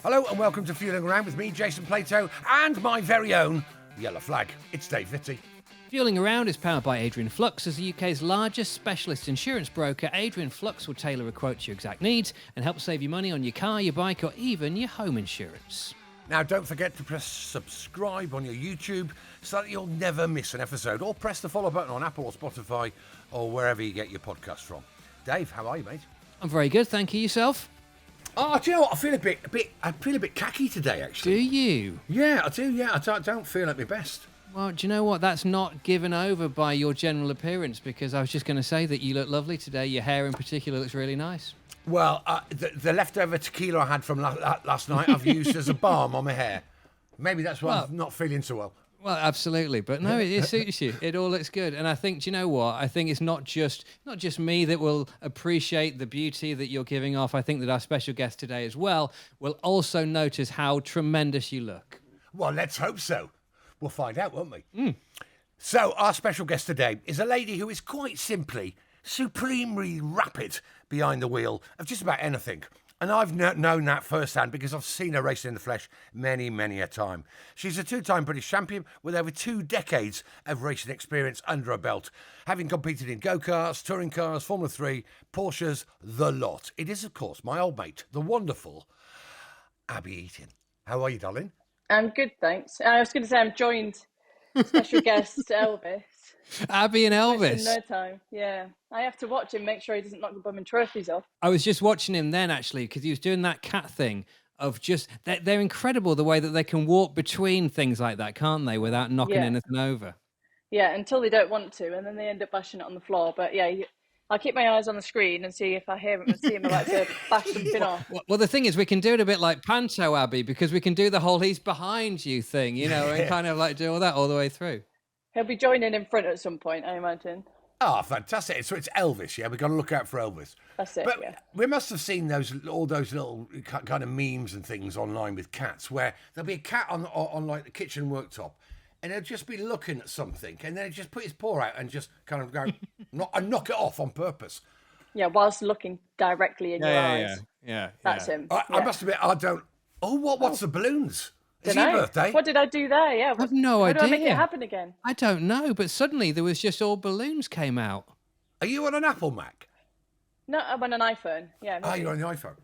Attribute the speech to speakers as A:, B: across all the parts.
A: Hello and welcome to Fueling Around with me, Jason Plato, and my very own Yellow Flag. It's Dave Vitty.
B: Fueling Around is powered by Adrian Flux. As the UK's largest specialist insurance broker, Adrian Flux will tailor a quote to your exact needs and help save you money on your car, your bike, or even your home insurance.
A: Now, don't forget to press subscribe on your YouTube so that you'll never miss an episode, or press the follow button on Apple or Spotify or wherever you get your podcasts from. Dave, how are you, mate?
B: I'm very good, thank you. Yourself?
A: Oh, do you know what? I feel a bit cacky today, actually.
B: Do you?
A: Yeah, I do. Yeah, I don't feel at my best.
B: Well, do you know what? That's not given over by your general appearance, because I was just going to say that you look lovely today. Your hair in particular looks really nice.
A: Well, the leftover tequila I had from last night I've used as a balm on my hair. Maybe that's why I'm not feeling so well.
B: Well, absolutely, but no, it suits you. It all looks good, and I think, do you know what? I think it's not just me that will appreciate the beauty that you're giving off. I think that our special guest today as well will also notice how tremendous you look.
A: Well, let's hope so. We'll find out, won't we? So, our special guest today is a lady who is quite simply supremely rapid behind the wheel of just about anything. And I've known that firsthand because I've seen her racing in the flesh many, many a time. She's a two-time British champion with over 2 decades of racing experience under her belt, having competed in go-karts, touring cars, Formula 3, Porsches, the lot. It is, of course, my old mate, the wonderful Abbie Eaton. How are you, darling?
C: I'm good, thanks. I was going to say I'm joined special guest Elvis.
B: Abbie and Elvis.
C: In no time, yeah. I have to watch him, make sure he doesn't knock the bumming trophies off.
B: I was just watching him then, actually, because he was doing that cat thing of just... They're incredible the way that they can walk between things like that, can't they, without knocking anything over?
C: Yeah, until they don't want to, and then they end up bashing it on the floor. But yeah, I keep my eyes on the screen and see if I hear him and see him about to bash something off.
B: Well, the thing is, we can do it a bit like Panto, Abbie, because we can do the whole he's behind you thing, you know, and kind of like do all that all the way through.
C: He'll be joining in front at some point, I imagine.
A: Oh, fantastic. So it's Elvis, yeah? We've got to look out for Elvis.
C: That's it,
A: but
C: yeah.
A: We must have seen all those little kind of memes and things online with cats where there'll be a cat on like the kitchen worktop and he'll just be looking at something and then he'll just put his paw out and just kind of go, knock it off on purpose.
C: Yeah, whilst looking directly in your eyes.
B: Yeah.
C: That's him.
A: I must admit, I don't... Oh, what's the balloons? Is it your birthday?
C: What did I do there? Yeah.
B: I have no idea.
C: How do I make it happen again?
B: I don't know, but suddenly there was just all balloons came out.
A: Are you on an Apple Mac?
C: No, I'm on an iPhone. Yeah.
A: Oh, you're on the iPhone.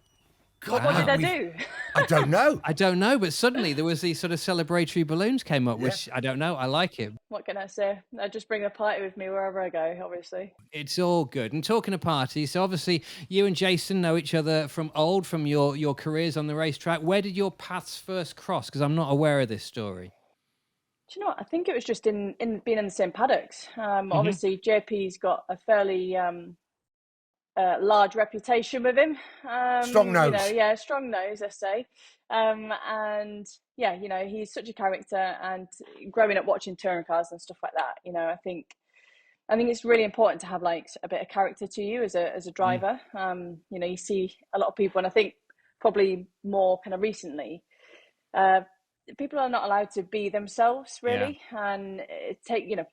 C: God, what did I do?
A: I don't know.
B: I don't know, but suddenly there was these sort of celebratory balloons came up, which I don't know. I like it.
C: What can I say? I just bring a party with me wherever I go, obviously.
B: It's all good. And talking of parties, so obviously you and Jason know each other from your careers on the racetrack. Where did your paths first cross? Because I'm not aware of this story.
C: Do you know what? I think it was just in being in the same paddocks. Obviously, JP's got a fairly large reputation with him.
A: Strong nose.
C: Strong nose, I say. And yeah, he's such a character, and growing up watching touring cars and stuff like that, I think it's really important to have like a bit of character to you as a driver. You see a lot of people, and I think probably more kind of recently, people are not allowed to be themselves really, and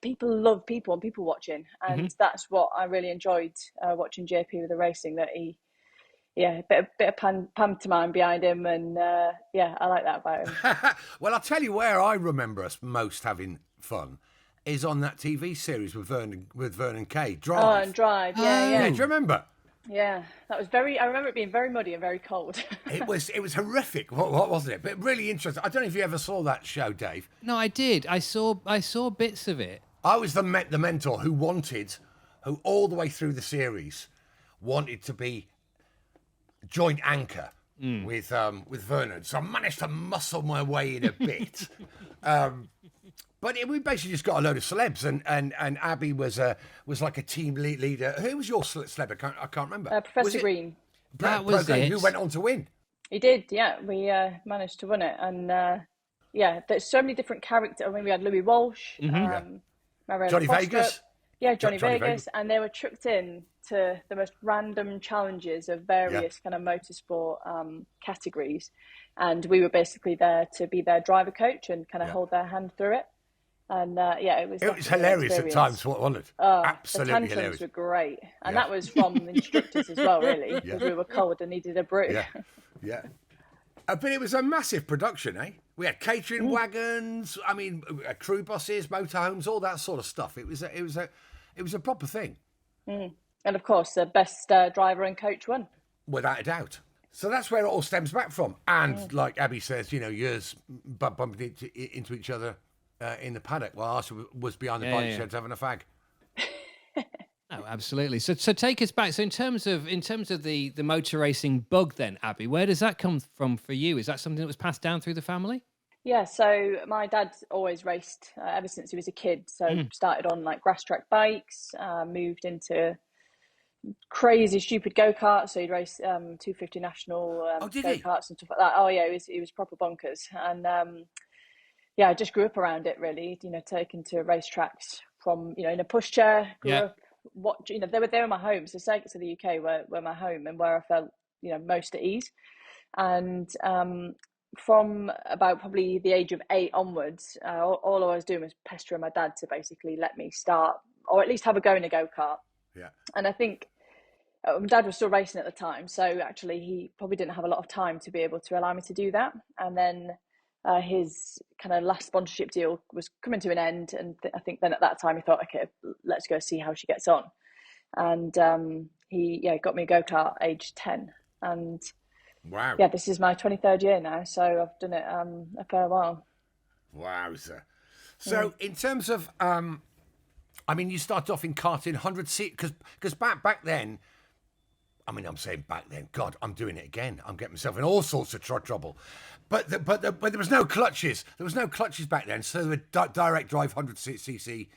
C: people love people and people watching, and that's what I really enjoyed watching JP with the racing. That he, a bit of pantomime behind him, and I like that about him.
A: Well, I'll tell you where I remember us most having fun is on that TV series with Vernon Kay, Drive.
C: Oh, and Drive, yeah.
A: Do you remember?
C: Yeah, that was I remember it being very muddy and very cold.
A: It was horrific, what wasn't it? But really interesting. I don't know if you ever saw that show, Dave.
B: No, I did. I saw bits of it.
A: I was the mentor who all the way through the series wanted to be joint anchor with Vernon. So I managed to muscle my way in a bit. But we basically just got a load of celebs, and Abbie was like a team leader. Who was your celeb? I can't remember.
C: Professor Green.
B: That was it.
A: Who went on to win?
C: He did, yeah. We managed to win it, and there's so many different characters. I mean, we had Louis Walsh,
A: Johnny Vegas.
C: Yeah, Johnny Vegas, and they were chucked in to the most random challenges of various kind of motorsport categories, and we were basically there to be their driver coach and kind of hold their hand through it. And it was
A: hilarious at times, wasn't it? Absolutely
C: the tantrums
A: hilarious.
C: Were great, and that was from the instructors as well, really, because we were cold and needed a brew.
A: Yeah. But it was a massive production, eh? We had catering wagons. I mean, crew buses, motorhomes, all that sort of stuff. It was a proper thing,
C: And of course, the best driver and coach won.
A: without a doubt. So that's where it all stems back from. And like Abbie says, years bumping into each other in the paddock while I was behind the bike sheds having a fag.
B: Oh, absolutely. So take us back. So in terms of the motor racing bug, then, Abbie, where does that come from for you? Is that something that was passed down through the family?
C: Yeah, so my dad always raced ever since he was a kid. So started on like grass track bikes, moved into crazy stupid go-karts. So he'd race 250 national go-karts and stuff like that. Oh yeah, he was proper bonkers. And I just grew up around it really, taken to racetracks from, in a pushchair, grew up. They were my home. So circuits of the UK were my home and where I felt, most at ease. And from about probably the age of 8 onwards, all I was doing was pestering my dad to basically let me start, or at least have a go in a go-kart.
A: Yeah.
C: And I think my dad was still racing at the time, so actually he probably didn't have a lot of time to be able to allow me to do that. And then his kind of last sponsorship deal was coming to an end, and I think then at that time he thought, okay, let's go see how she gets on. And he got me a go-kart aged 10, and
A: wow,
C: this is my 23rd year now, so I've done it a fair while.
A: Wowza. So in terms of you started off in karting 100 seat because back then, I'm saying back then, God, I'm doing it again. I'm getting myself in all sorts of trouble. But there was no clutches. There was no clutches back then. So they were direct drive 100cc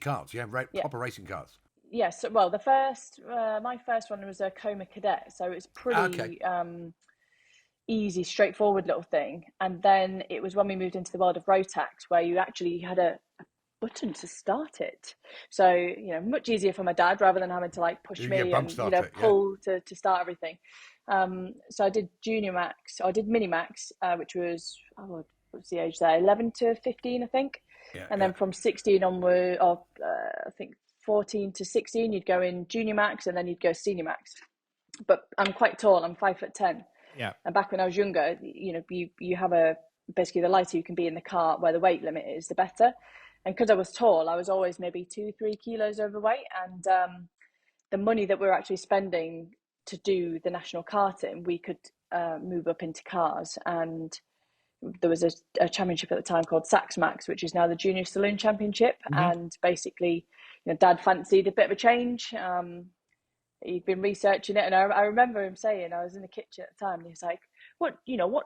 A: cars. Proper racing cars.
C: Yes. Well, my first one was a Coma Cadet. So it's pretty easy, straightforward little thing. And then it was when we moved into the world of Rotax where you actually had a button to start it. So, much easier for my dad rather than having to like push me and, pull to start everything. So I did Junior Max, or I did Mini Max, which was, what's the age there? 11 to 15, I think. Yeah, and then from 16 onward, I think 14 to 16, you'd go in Junior Max and then you'd go Senior Max. But I'm quite tall, I'm 5'10".
B: Yeah.
C: And back when I was younger, you have basically the lighter you can be in the car where the weight limit is, the better. And because I was tall, I was always maybe 2-3 kilos overweight. And the money that we were actually spending to do the national karting, we could move up into cars. And there was a championship at the time called Sax Max, which is now the Junior Saloon Championship. And basically, Dad fancied a bit of a change. He'd been researching it, and I remember him saying, I was in the kitchen at the time, and he was like, what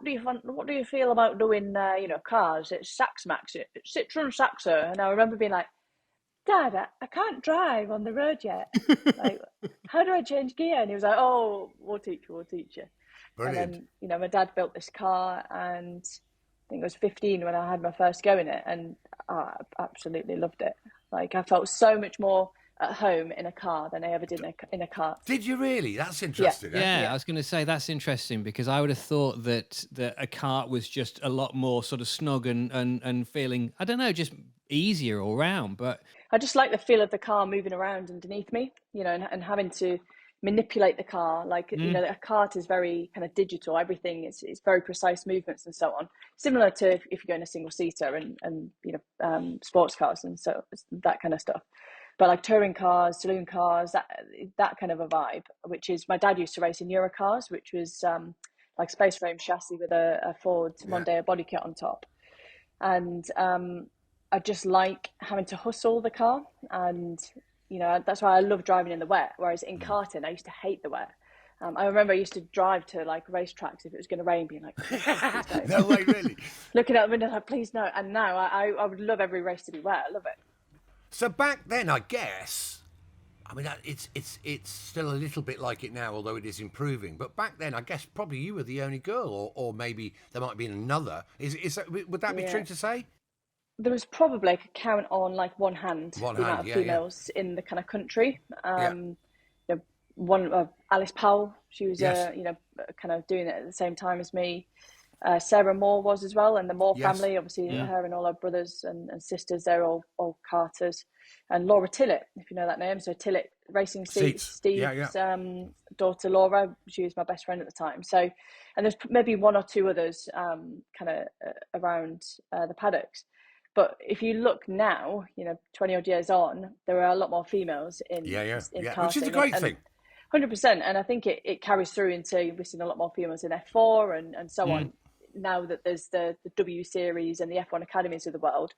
C: do you feel about doing cars? It's Sax Max, it's Citroen Saxo. And I remember being like, Dad, I can't drive on the road yet. Like, how do I change gear? And he was like, oh, we'll teach you. Brilliant. And then my dad built this car, and I think I was 15 when I had my first go in it, and I absolutely loved it. Like, I felt so much more at home in a car than I ever did in a kart.
A: Did you really? That's interesting.
B: Yeah, I was going to say that's interesting because I would have thought that a kart was just a lot more sort of snug and feeling, I don't know, just easier all round. But
C: I just like the feel of the car moving around underneath me, and having to manipulate the car. Like, a kart is very kind of digital. Everything it's very precise movements and so on. Similar to if you're going a single seater and sports cars and so that kind of stuff. But like touring cars, saloon cars, that kind of a vibe, which is, my dad used to race in Eurocars, which was like space frame chassis with a Ford Mondeo body kit on top. And I just like having to hustle the car. And, that's why I love driving in the wet. Whereas in karting, I used to hate the wet. I remember I used to drive to like racetracks if it was going to rain, being like,
A: no way, really?
C: Looking out the window like, please no. And now I would love every race to be wet. I love it.
A: So back then, I guess, it's still a little bit like it now, although it is improving. But back then, I guess probably you were the only girl, or maybe there might be another. Would that be true to say?
C: There was probably, I could count on like one hand the amount of females in the kind of country. One Alice Powell, she was kind of doing it at the same time as me. Sarah Moore was as well, and the Moore
A: Yes.
C: family, obviously her and all her brothers and sisters, they're all karters. And Laura Tillett, if you know that name, so Tillett Racing Seats, Steve's daughter Laura, she was my best friend at the time. So, and there's maybe one or two others kind of around the paddocks. But if you look now, 20 odd years on, there are a lot more females in karting,
A: which is a great thing.
C: 100%, and I think it carries through into we're seeing a lot more females in F4 and so on. Now that there's the W Series and the F1 academies of the world,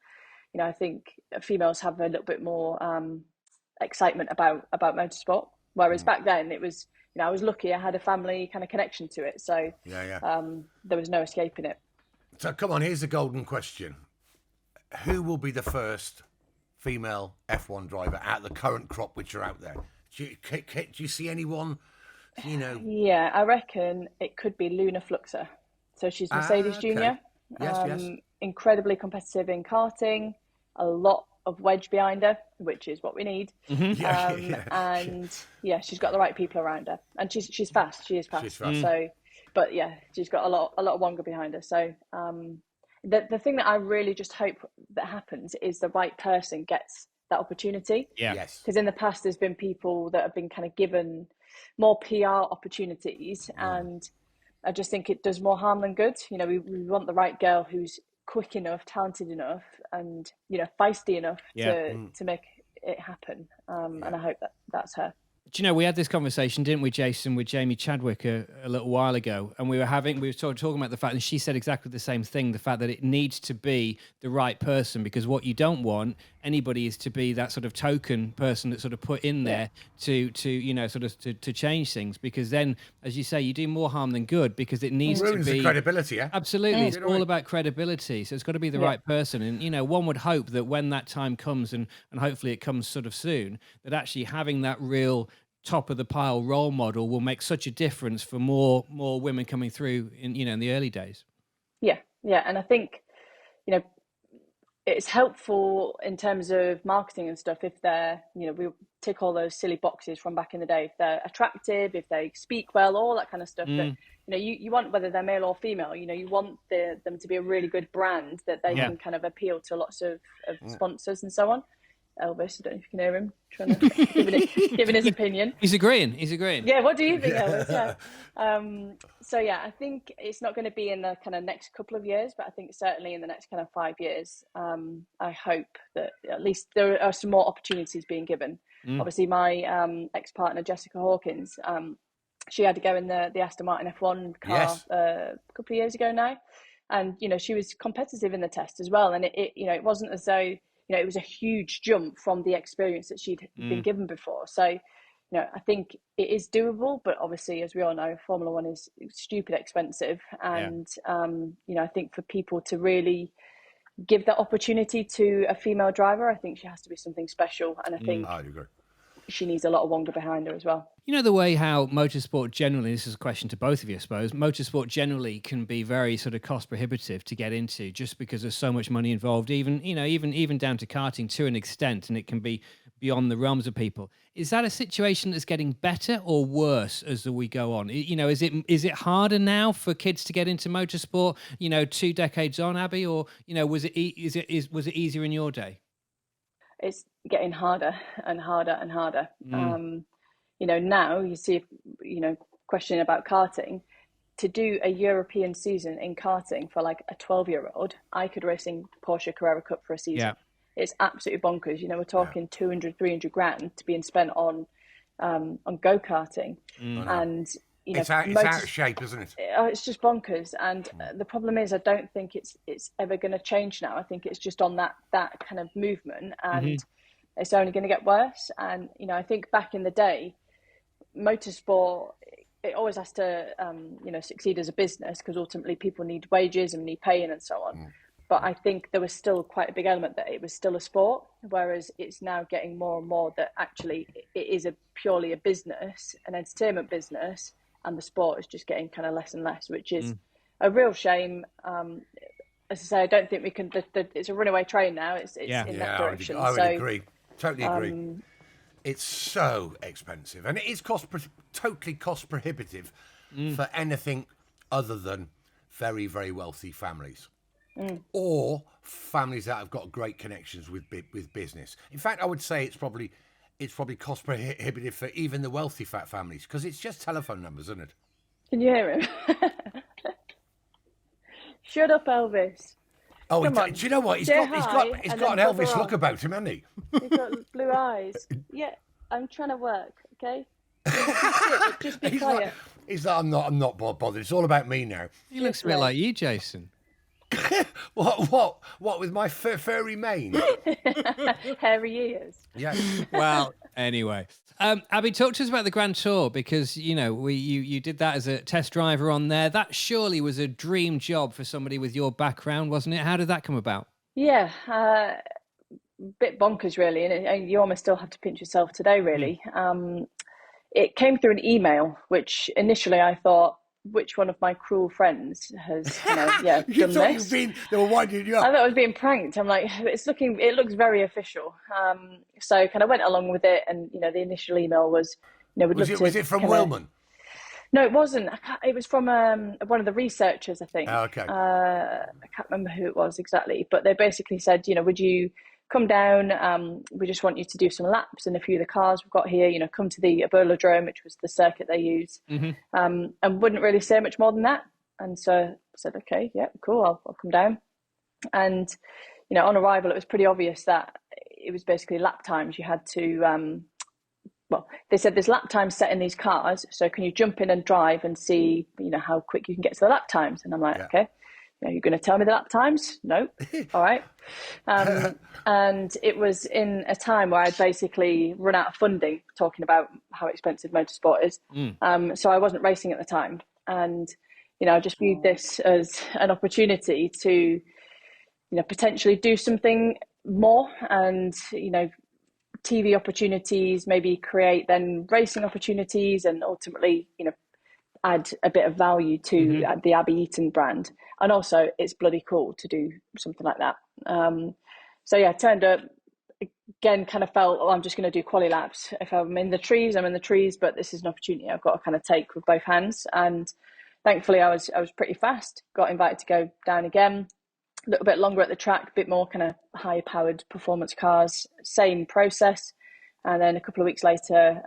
C: I think females have a little bit more excitement about motorsport. Whereas back then it was, I was lucky I had a family kind of connection to it, so there was no escaping it.
A: So come on, here's the golden question: who will be the first female F1 driver out of the current crop which are out there? Do you see anyone?
C: Yeah, I reckon it could be Luna Fluxer. So she's Mercedes Junior.
A: Yes.
C: Incredibly competitive in karting, a lot of wedge behind her, which is what we need. And she's got the right people around her, and she's fast. She is fast. She's fast. So, but she's got a lot of Wonga behind her. So, the thing that I really just hope that happens is the right person gets that opportunity.
A: Yes.
C: Because in the past, there's been people that have been kind of given more PR opportunities, and I just think it does more harm than good. We want the right girl who's quick enough, talented enough, and feisty enough to make it happen. And I hope that's her.
B: Do you know, we had this conversation, didn't we, Jason, with Jamie Chadwick a little while ago, and we were talking about the fact, and she said exactly the same thing, the fact that it needs to be the right person, because what you don't want anybody is to be that sort of token person that's sort of put in there to change things, because then, as you say, you do more harm than good, because it needs to be
A: the credibility. Yeah,
B: absolutely. It's all about credibility, so it's got to be the right person. And one would hope that when that time comes, and hopefully it comes sort of soon, that actually having that real top of the pile role model will make such a difference for more women coming through in the early days.
C: Yeah, and I think it's helpful in terms of marketing and stuff if they're we tick all those silly boxes from back in the day, if they're attractive, if they speak well, all that kind of stuff. But you want, whether they're male or female, you want them to be a really good brand that they can kind of appeal to lots of sponsors and so on. Elvis, I don't know if you can hear him trying to giving his opinion.
B: He's agreeing. Yeah,
C: what do you think, Elvis? Yeah. I think it's not going to be in the kind of next couple of years, but I think certainly in the next kind of 5 years, I hope that at least there are some more opportunities being given. Obviously, my ex-partner, Jessica Hawkins, she had to go in the Aston Martin F1 car a couple of years ago now. And, she was competitive in the test as well. And it wasn't as though, it was a huge jump from the experience that she'd been given before. So, I think it is doable, but obviously, as we all know, Formula One is stupid expensive. And, I think for people to really give that opportunity to a female driver, I think she has to be something special. And I think
A: I'd agree.
C: She needs a lot of Wonga behind her as well.
B: The way how motorsport generally, this is a question to both of you, I suppose, motorsport generally can be very sort of cost prohibitive to get into, just because there's so much money involved, even down to karting to an extent, and it can be beyond the realms of people. Is that a situation that's getting better or worse as we go on? Is it harder now for kids to get into motorsport, 2 decades on, Abbie, or, was it easier in your day?
C: It's getting harder and harder and harder. Now you see, questioning about karting, to do a European season in karting for like a 12-year-old, I could race in Porsche Carrera Cup for a season. Yeah. It's absolutely bonkers. We're talking 200, 300 grand to being spent on go-karting. And,
A: it's out of shape, isn't it?
C: It's just bonkers. And the problem is, I don't think it's ever going to change now. I think it's just on that kind of movement, and it's only going to get worse. And, I think back in the day, motorsport, it always has to, succeed as a business, because ultimately people need wages and need paying and so on. But I think there was still quite a big element that it was still a sport, whereas it's now getting more and more that actually it is purely a business, an entertainment business, and the sport is just getting kind of less and less, which is a real shame. As I say, I don't think we can. It's a runaway train now. It's in that direction.
A: I would agree. Totally agree. It's so expensive, and it is totally cost prohibitive for anything other than very, very wealthy families. Or families that have got great connections with business. In fact, I would say it's probably cost prohibitive for even the wealthy fat families, because it's just telephone numbers, isn't it?
C: Can you hear him? Shut up, Elvis.
A: Oh,
C: Come on.
A: do you know what? He's
C: Say
A: got
C: hi
A: an
C: and then
A: Elvis
C: bugger
A: look
C: off.
A: about him, hasn't he?
C: He's got blue eyes. Yeah, I'm trying to work, okay? Just be quiet.
A: He's like, I'm not bothered. It's all about me now.
B: He looks a bit like you, Jason.
A: What with my furry mane?
C: Hairy ears.
A: Yeah.
B: Well, anyway. Abbie, talk to us about the Grand Tour, because, you know, you did that as a test driver on there. That surely was a dream job for somebody with your background, wasn't it? How did that come about?
C: Yeah, bit bonkers, really. And you almost still have to pinch yourself today, really. It came through an email, which initially I thought, which one of my cruel friends has,
A: You
C: done
A: thought
C: this?
A: they were winding you up.
C: I thought I was being pranked. I'm like, it looks very official. So kind of went along with it, and the initial email was,
A: Was it from Wilman?
C: No, it wasn't. It was from one of the researchers, I think.
A: Oh, okay.
C: I can't remember who it was exactly, but they basically said, would you come down? We just want you to do some laps in a few of the cars we've got here. Come to the Aberlodrome, which was the circuit they use, and wouldn't really say much more than that. And so I said, okay, yeah, cool, I'll come down. And on arrival, it was pretty obvious that it was basically lap times. You had to. Well, they said there's lap times set in these cars, so can you jump in and drive and see, how quick you can get to the lap times? And I'm like, okay, you're going to tell me the lap times? No, all right. And it was in a time where I'd basically run out of funding, talking about how expensive motorsport is. So I wasn't racing at the time, and I just viewed this as an opportunity to, potentially do something more, and TV opportunities, maybe create then racing opportunities, and ultimately, add a bit of value to the Abbie Eaton brand. And also, it's bloody cool to do something like that. So yeah, turned up, again, kind of felt, I'm just going to do quali laps. If I'm in the trees, I'm in the trees, but this is an opportunity I've got to kind of take with both hands. And thankfully, I was pretty fast, got invited to go down again. A little bit longer at the track, a bit more kind of high powered performance cars, same process. And then a couple of weeks later,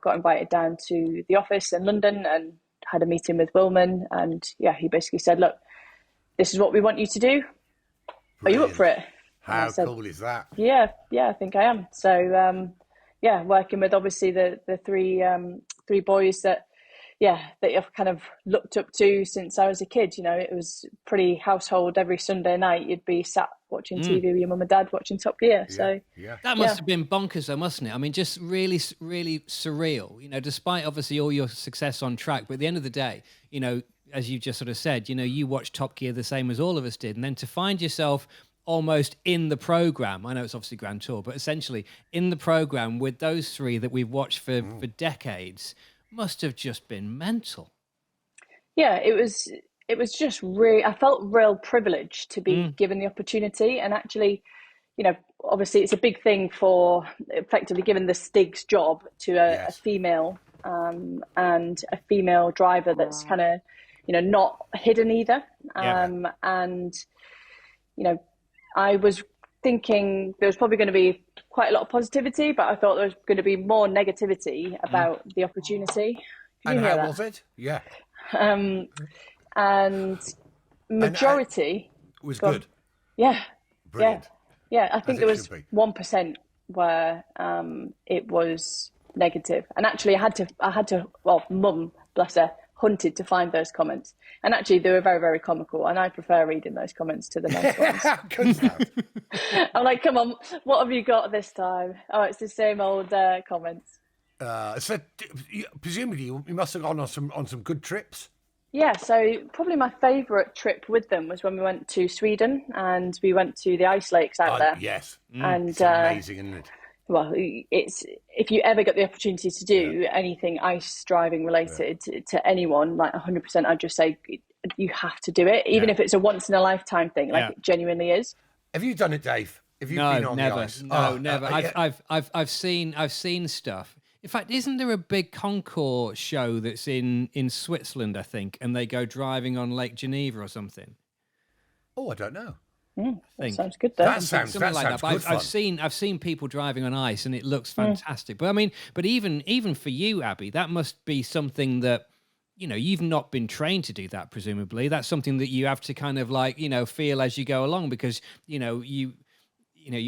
C: got invited down to the office in London and had a meeting with Wilman. And yeah, he basically said, look, this is what we want you to do. Are you up for it?
A: How cool is that?
C: Yeah, I think I am. So yeah, working with obviously the three boys that I've kind of looked up to since I was a kid. It was pretty household. Every Sunday night you'd be sat watching TV with your mum and dad watching Top Gear.
B: That must have been bonkers though, mustn't it? I mean, just really, really surreal, despite obviously all your success on track, but at the end of the day, as you just sort of said, you watched Top Gear the same as all of us did. And then to find yourself almost in the program, I know it's obviously Grand Tour, but essentially in the program with those three that we've watched for decades, must have just been mental. Yeah,
C: it was just really, I felt real privileged to be given the opportunity. And actually, obviously it's a big thing for effectively giving the Stig's job to a female and a female driver that's kind of, not hidden either. And, I was thinking there was probably going to be quite a lot of positivity, but I thought there was going to be more negativity about the opportunity.
A: And how was it? Yeah.
C: And majority
A: was good.
C: Yeah.
A: Brilliant.
C: Yeah. I think there was 1% where it was negative. And actually I had to, well, Mum, bless her, hunted to find those comments. And actually they were very, very comical, and I prefer reading those comments to the nice ones. I'm like, come on, what have you got this time? Oh, it's the same old comments.
A: So presumably you must have gone on some good trips.
C: Yeah, so probably my favourite trip with them was when we went to Sweden, and we went to the ice lakes out there.
A: Yes.
C: And
A: it's amazing, isn't it?
C: Well, it's, if you ever get the opportunity to do anything ice driving related to anyone, like 100%, I'd just say you have to do it, even if it's a once in a lifetime thing, like it genuinely is.
A: Have you done it, Dave? Have you been on
B: never.
A: the ice?
B: No, never. I've seen stuff. In fact, isn't there a big concours show that's in Switzerland, I think, and they go driving on Lake Geneva or something?
A: Oh, I don't know.
C: That sounds good, though.
B: Something like that. But I've seen people driving on ice, and it looks fantastic. But I mean, even for you, Abbie, that must be something that, you know, you've not been trained to do that. Presumably, that's something that you have to kind of like, you know, feel as you go along, because you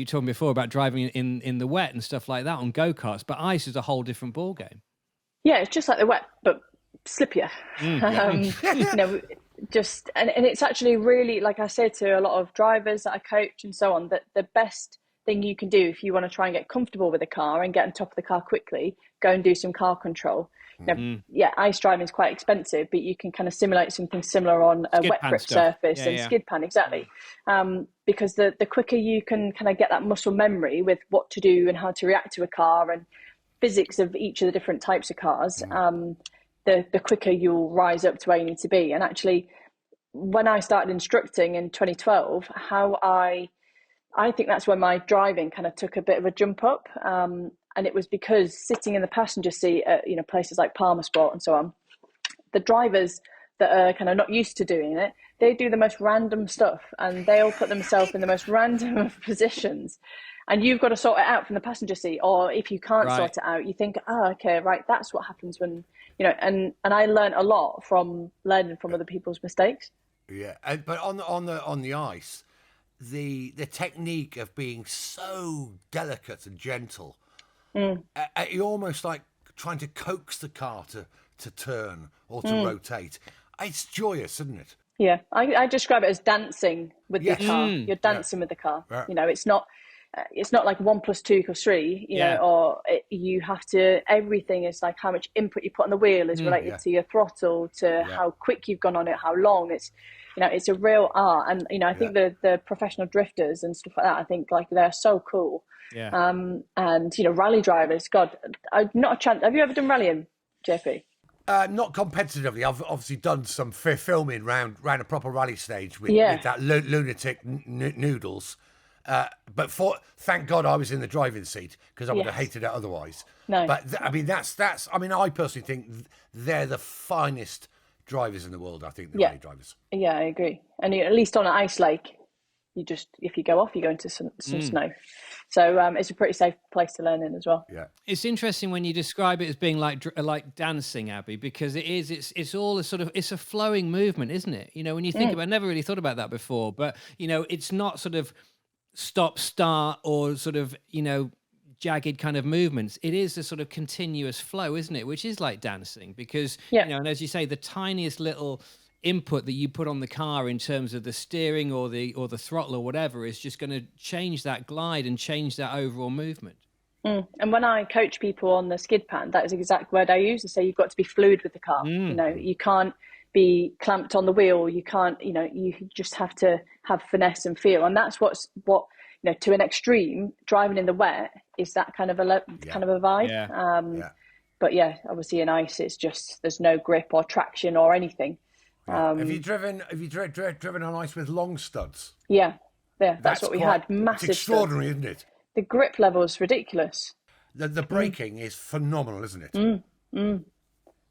B: told me before about driving in the wet and stuff like that on go-karts, but ice is a whole different ball game.
C: Yeah, it's just like the wet, but slippier. You know, and it's actually really, like I say to a lot of drivers that I coach and so on, that the best thing you can do if you want to try and get comfortable with a car and get on top of the car quickly, go and do some car control. Now, ice driving is quite expensive, but you can kind of simulate something similar on a wet grip surface and skid pan, exactly. Because the quicker you can kind of get that muscle memory with what to do and how to react to a car and physics of each of the different types of cars, the quicker you'll rise up to where you need to be. And actually, when I started instructing in 2012, I think that's when my driving kind of took a bit of a jump up. And it was because sitting in the passenger seat at, you know, places like Palmer Sport and so on, the drivers that are kind of not used to doing it, they do the most random stuff, and they all put themselves in the most random of positions. And you've got to sort it out from the passenger seat. Or if you can't sort it out, you think, okay, right, that's what happens when, you know, and I learned a lot from learning from other people's mistakes. Yeah.
A: But on the ice, the technique of being so delicate and gentle, you're almost like trying to coax the car to turn or to rotate. It's joyous, isn't it?
C: Yeah, I describe it as dancing with the car. You're dancing with the car. Yeah. You know, it's not like 1 + 2 = 3. You know, or you have to. Everything is like how much input you put on the wheel is related to your throttle, to how quick you've gone on it, how long. It's, you know, it's a real art. And you know, I think the professional drifters and stuff like that, I think like they're so cool. Yeah. And you know, rally drivers. God, not a chance. Have you ever done rallying, JP?
A: Not competitively. I've obviously done some filming round a proper rally stage with that lunatic noodles. But thank God I was in the driving seat, because I would have hated it otherwise. No. But I mean, that's. I mean, I personally think they're the finest drivers in the world. I think the rally drivers. Yeah, I agree. And at least on an ice lake, if you go off, you go into some snow. So it's a pretty safe place to learn in as well. Yeah,
B: it's interesting when you describe it as being like dancing, Abbie, because it is. It's all a sort of, it's a flowing movement, isn't it? You know, when you think about, I never really thought about that before, but you know, it's not sort of stop, start, or sort of, you know, jagged kind of movements. It is a sort of continuous flow, isn't it? Which is like dancing, because you know, and as you say, the tiniest little input that you put on the car in terms of the steering or the throttle or whatever is just going to change that glide and change that overall movement.
C: And when I coach people on the skid pan, that is the exact word I use. I say you've got to be fluid with the car. You know, you can't be clamped on the wheel. You can't, you know, you just have to have finesse and feel. And that's what you know, to an extreme, driving in the wet is that kind of a vibe. But yeah, obviously in ice, it's just, there's no grip or traction or anything.
A: Have you driven on ice with long studs?
C: Yeah, that's what we had. Massive.
A: It's extraordinary, isn't it?
C: The grip level is ridiculous.
A: The braking is phenomenal, isn't it?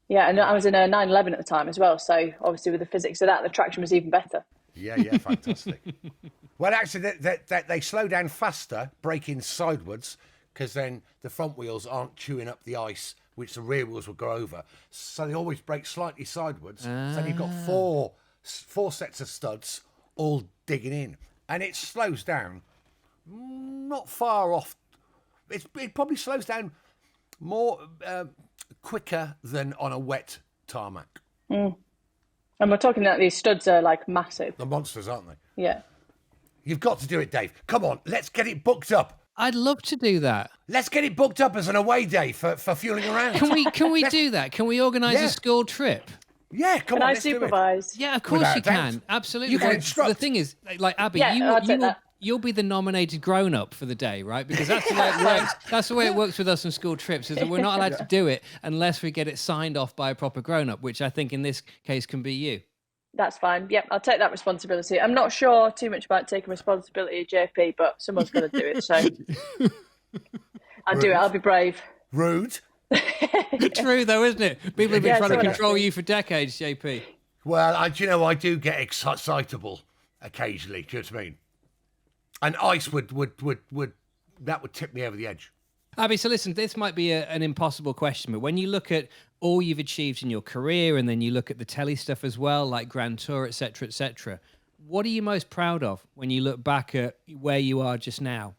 C: Yeah, and I was in a 911 at the time as well, so obviously with the physics of that, the traction was even better.
A: Yeah, fantastic. Well, actually, they slow down faster, braking sideways, because then the front wheels aren't chewing up the ice, which the rear wheels will go over. So they always brake slightly sideways. So you've got four sets of studs all digging in. And it slows down not far off. It probably slows down more quicker than on a wet tarmac.
C: And we're talking that these studs are like massive.
A: The monsters, aren't they?
C: Yeah.
A: You've got to do it, Dave. Come on, let's get it booked up.
B: I'd love to do that.
A: Let's get it booked up as an away day for fueling around.
B: Can we do that? Can we organise a school trip?
A: Yeah, come
C: on.
A: Can
C: I supervise?
B: Yeah, of course you can. Absolutely.
A: You can instruct.
B: The thing is, like Abbie, you'll be the nominated grown-up for the day, right? Because that's the way it works. That's the way it works with us on school trips, is that we're not allowed to do it unless we get it signed off by a proper grown-up, which I think in this case can be you.
C: That's fine. Yep, I'll take that responsibility. I'm not sure too much about taking responsibility, JP, but someone's got to do it, so I'll do it. I'll be brave.
A: Rude.
B: True, though, isn't it? People have been
C: Yeah,
B: trying to
C: totally.
B: control you for decades, JP.
A: Well, I do get excitable occasionally. Do you know what I mean? And ice would tip me over the edge.
B: Abbie, so listen, this might be an impossible question, but when you look at all you've achieved in your career and then you look at the telly stuff as well, like Grand Tour, etc., what are you most proud of when you look back at where you are just now?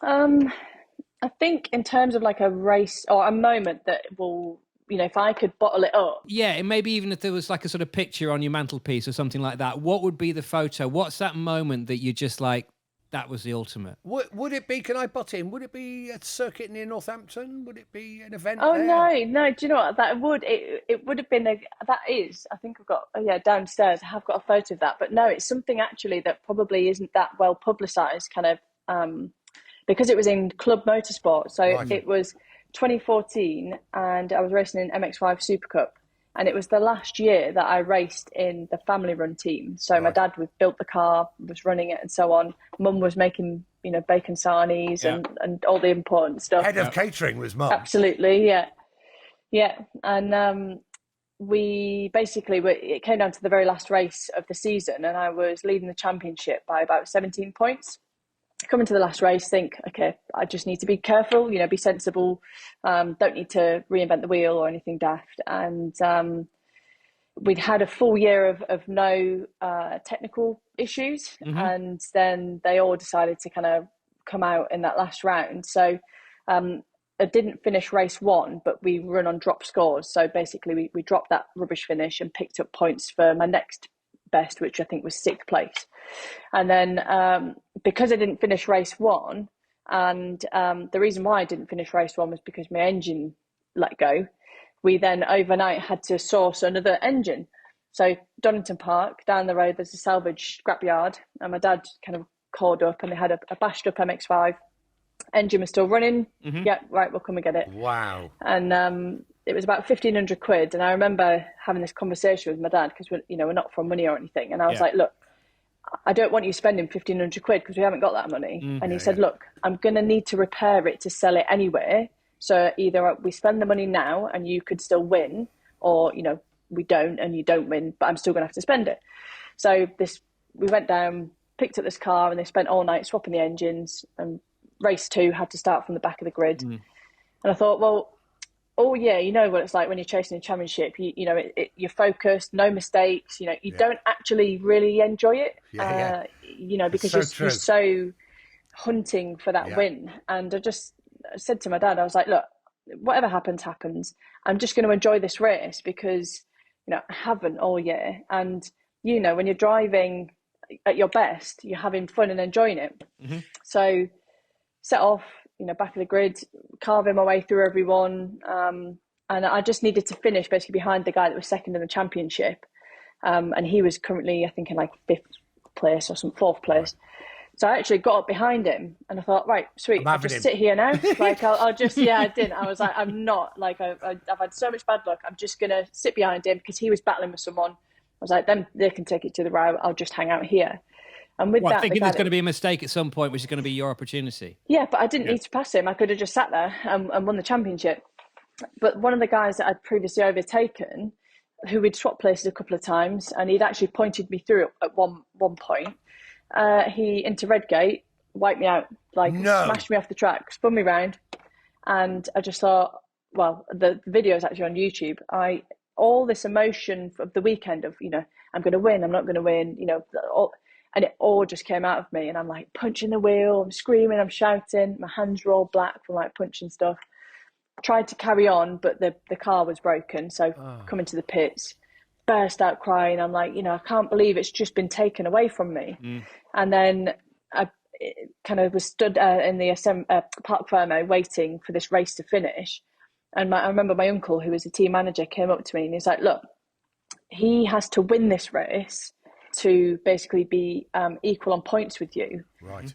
C: I think in terms of like a race or a moment that will, if I could bottle it up.
B: Yeah, and maybe even if there was like a sort of picture on your mantelpiece or something like that, what would be the photo? What's that moment that you're just like, that was the ultimate?
A: Would it be, can I butt in, would it be a circuit near Northampton? Would it be an event
C: Oh,
A: there?
C: no, do you know what? It would have been, I think I've got, downstairs, I have got a photo of that. But no, it's something actually that probably isn't that well publicised, kind of, because it was in Club Motorsport. So
A: Right.
C: It was 2014 and I was racing in MX5 Super Cup. And it was the last year that I raced in the family run team. So my dad built the car, was running it and so on. Mum was making, bacon sarnies and all the important stuff.
A: Head of catering was Mum.
C: Absolutely, yeah. Yeah. And it came down to the very last race of the season and I was leading the championship by about 17 points. Coming to the last race, think, okay, I just need to be careful, be sensible, don't need to reinvent the wheel or anything daft. And we'd had a full year of no technical issues. Mm-hmm. And then they all decided to kind of come out in that last round. So I didn't finish race one, but we run on drop scores. So basically we dropped that rubbish finish and picked up points for my next best, which I think was 6th place. And then because I didn't finish race one, and the reason why I didn't finish race one was because my engine let go, we then overnight had to source another engine. So Donington Park, down the road, there's a salvage scrapyard, and my dad kind of called up and they had a bashed up MX5. Engine was still running. Mm-hmm. Yeah, right, we'll come and get it.
A: Wow.
C: And it was about 1,500 quid. And I remember having this conversation with my dad because we're not from money or anything. And I was like, look, I don't want you spending 1,500 quid because we haven't got that money. And he said, look, I'm going to need to repair it to sell it anyway. So either we spend the money now and you could still win, or, we don't and you don't win, but I'm still going to have to spend it. So we went down, picked up this car, and they spent all night swapping the engines, and race 2 had to start from the back of the grid. And I thought, well, you know what it's like when you're chasing a championship. You're focused, no mistakes. You don't actually really enjoy it. Because you're so hunting for that win. And I just said to my dad, I was like, look, whatever happens. I'm just going to enjoy this race because I haven't all year. And when you're driving at your best, you're having fun and enjoying it. Mm-hmm. So set off, back of the grid, carving my way through everyone. And I just needed to finish basically behind the guy that was second in the championship. And he was currently, I think, in like 5th place or some 4th place. Right. So I actually got up behind him and I thought, right, sweet, I'll just sit here now. Like, I'll just, I didn't. I was like, I'm not, like, I've had so much bad luck. I'm just going to sit behind him because he was battling with someone. I was like, then they can take it to the row. I'll just hang out here. And with that,
B: thinking there's going to be a mistake at some point, which is going to be your opportunity.
C: Yeah, but I didn't need to pass him. I could have just sat there and won the championship. But one of the guys that I'd previously overtaken, who we'd swapped places a couple of times, and he'd actually pointed me through at one point, he into Redgate, wiped me out, smashed me off the track, spun me round, and I just thought, well, the video is actually on YouTube. All this emotion of the weekend of, I'm going to win, I'm not going to win, and it all just came out of me, and I'm like punching the wheel, I'm screaming, I'm shouting, my hands were all black from like punching stuff. Tried to carry on, but the car was broken. So coming to the pits, burst out crying. I'm like, I can't believe it's just been taken away from me. And then I kind of was stood in the Park Fermo waiting for this race to finish. And I remember my uncle, who was the team manager, came up to me and he's like, look, he has to win this race to basically be equal on points with you.
A: Right.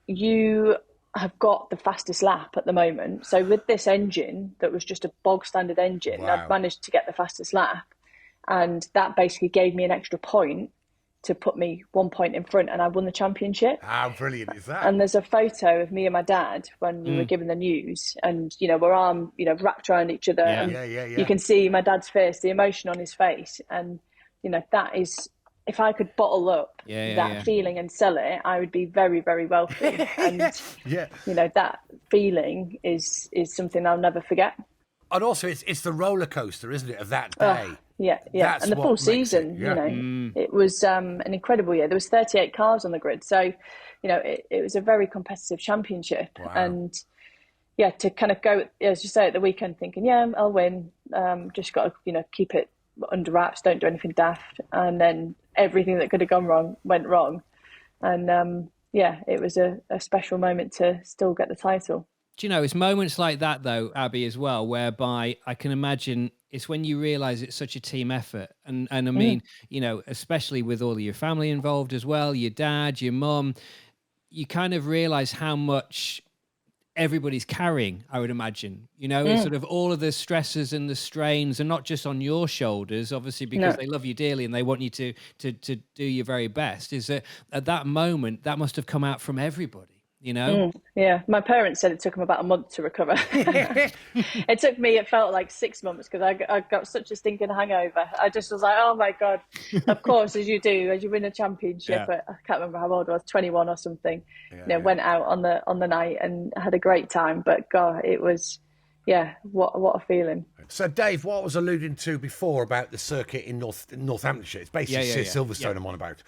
C: You have got the fastest lap at the moment. So with this engine that was just a bog standard engine, I'd managed to get the fastest lap. And that basically gave me an extra point to put me 1 point in front, and I won the championship.
A: How brilliant is that?
C: And there's a photo of me and my dad when we were given the news, and we're wrapped around each other, and you can see my dad's face, the emotion on his face, and that is, if I could bottle up that feeling and sell it, I would be very, very wealthy. And that feeling is something I'll never forget.
A: And also, it's the roller coaster, isn't it, of that day?
C: That's and the full season. It was an incredible year. There was 38 cars on the grid, so it was a very competitive championship.
A: Wow.
C: And to kind of go, as you say, at the weekend, thinking, I'll win. Just got to keep it under wraps, don't do anything daft, and then everything that could have gone wrong went wrong. And it was a special moment to still get the title.
B: Do you know, it's moments like that, though, Abbie, as well, whereby I can imagine it's when you realise it's such a team effort. And I mean, especially with all of your family involved as well, your dad, your mum, you kind of realise how much everybody's carrying, I would imagine. It's sort of all of the stresses and the strains are not just on your shoulders, obviously, because they love you dearly and they want you to do your very best. Is that at that moment, that must have come out from everybody.
C: My parents said it took them about a month to recover. It took me, it felt like 6 months, because I got such a stinking hangover. I just was like, oh my God. Of course, as you do, as you win a championship, I can't remember how old I was, 21 or something. Went out on the night and had a great time. But God, it was, what a feeling.
A: So Dave, what I was alluding to before about the circuit in Northamptonshire, it's basically Silverstone I'm on about.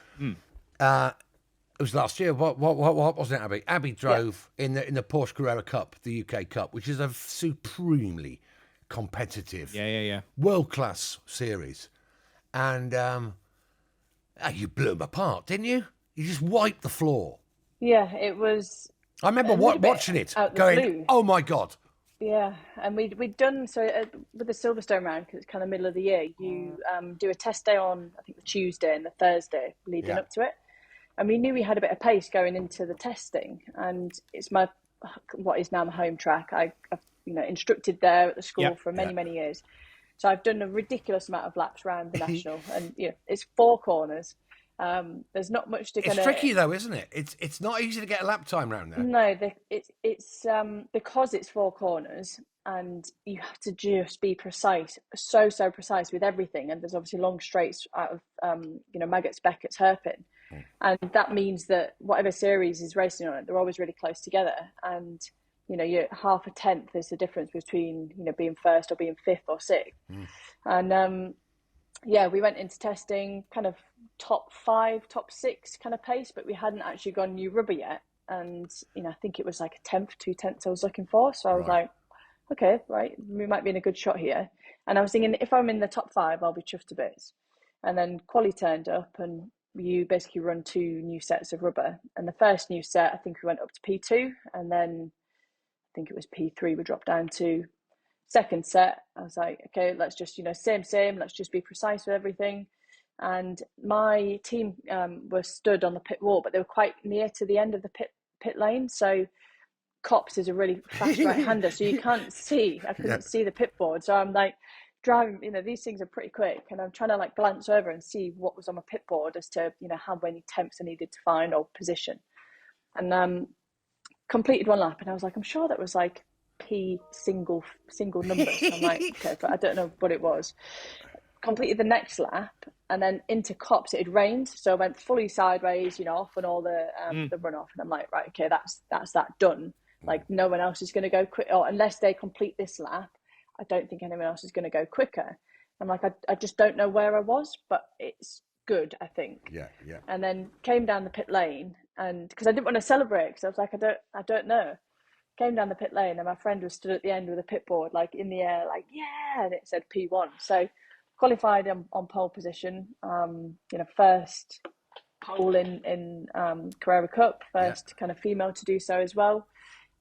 A: It was last year. What was it, Abbie? Abbie drove in the Porsche Carrera Cup, the UK Cup, which is a supremely competitive, world-class series. And you blew them apart, didn't you? You just wiped the floor.
C: Yeah, it was.
A: I remember watching it, going, "Oh my God!"
C: Yeah, and we'd done so with the Silverstone round, because it's kind of middle of the year. You do a test day on, I think, the Tuesday and the Thursday leading up to it. And we knew we had a bit of pace going into the testing, and it's what is now my home track. I've instructed there at the school for many years, so I've done a ridiculous amount of laps around the national, and it's 4 corners. There's not much to.
A: It's tricky though, isn't it? It's not easy to get a lap time around there.
C: No, it's because it's 4 corners, and you have to just be precise, so precise with everything. And there's obviously long straights out of Maggots, Beckett's, Hairpin. And that means that whatever series is racing on it, they're always really close together. And, you're half a tenth is the difference between, being first or being 5th or 6th. And, we went into testing kind of top 5, top 6 kind of pace, but we hadn't actually gone new rubber yet. And, I think it was like a 10th, 2 tenths I was looking for. So I was like, okay, right, we might be in a good shot here. And I was thinking, if I'm in the top 5, I'll be chuffed to bits. And then quali turned up, and you basically run 2 new sets of rubber. And the first new set, I think we went up to P2, and then I think it was P3 we dropped down to. Second set, I was like, okay, let's just, same, let's just be precise with everything. And my team were stood on the pit wall, but they were quite near to the end of the pit lane. So Cops is a really fast right-hander, so you can't see. I couldn't see the pit board. So I'm like, driving, these things are pretty quick, and I'm trying to like glance over and see what was on my pit board as to how many temps I needed to find or position, and completed 1 lap, and I was like, I'm sure that was like P single numbers. I'm like, okay, but I don't know what it was. Completed the next lap, and then into Cops it had rained, so I went fully sideways, off and all the runoff, and I'm like, right, okay, that's that done. Like no one else is going to go quick, or unless they complete this lap, I don't think anyone else is going to go quicker. I'm like, I just don't know where I was, but it's good, I think.
A: Yeah.
C: And then came down the pit lane, and because I didn't want to celebrate, because I was like, I don't know. Came down the pit lane, and my friend was stood at the end with a pit board, like in the air, like and it said P1. So qualified on pole position. First pole in Carrera Cup, first kind of female to do so as well.